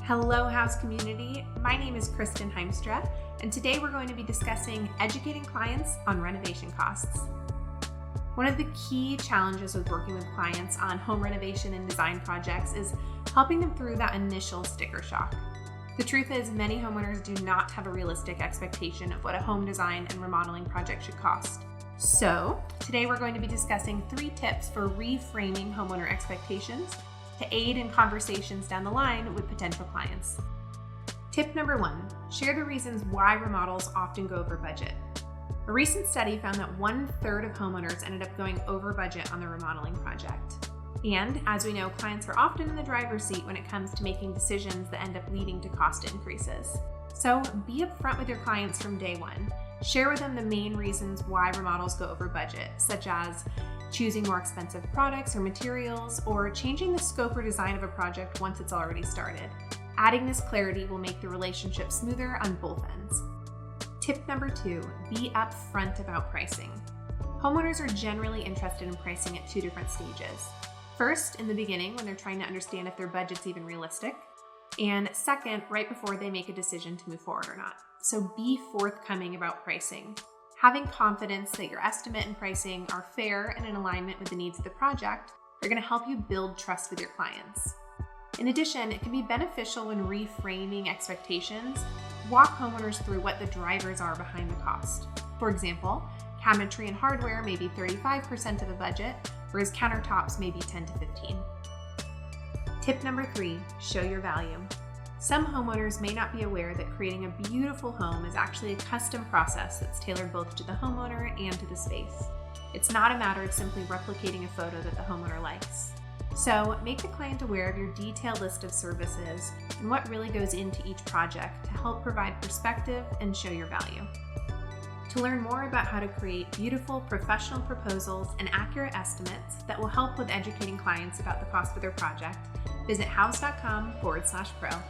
Hello, house community. My name is Kristen Heimstra, and today we're going to be discussing educating clients on renovation costs. One of the key challenges with working with clients on home renovation and design projects is helping them through that initial sticker shock. The truth is, many homeowners do not have a realistic expectation of what a home design and remodeling project should cost. So, today we're going to be discussing 3 tips for reframing homeowner expectations to aid in conversations down the line with potential clients. Tip number 1, share the reasons why remodels often go over budget. A recent study found that 1/3 of homeowners ended up going over budget on their remodeling project. And as we know, clients are often in the driver's seat when it comes to making decisions that end up leading to cost increases. So be upfront with your clients from day one. Share with them the main reasons why remodels go over budget, such as choosing more expensive products or materials, or changing the scope or design of a project once it's already started. Adding this clarity will make the relationship smoother on both ends. Tip number 2, be upfront about pricing. Homeowners are generally interested in pricing at 2 different stages. First, in the beginning, when they're trying to understand if their budget's even realistic, and second, right before they make a decision to move forward or not. So be forthcoming about pricing. Having confidence that your estimate and pricing are fair and in alignment with the needs of the project are going to help you build trust with your clients. In addition, it can be beneficial when reframing expectations. Walk homeowners through what the drivers are behind the cost. For example, cabinetry and hardware may be 35% of a budget, whereas countertops may be 10 to 15. Tip number 3, show your value. Some homeowners may not be aware that creating a beautiful home is actually a custom process that's tailored both to the homeowner and to the space. It's not a matter of simply replicating a photo that the homeowner likes. So make the client aware of your detailed list of services and what really goes into each project to help provide perspective and show your value. To learn more about how to create beautiful professional proposals and accurate estimates that will help with educating clients about the cost of their project, visit house.com/pro.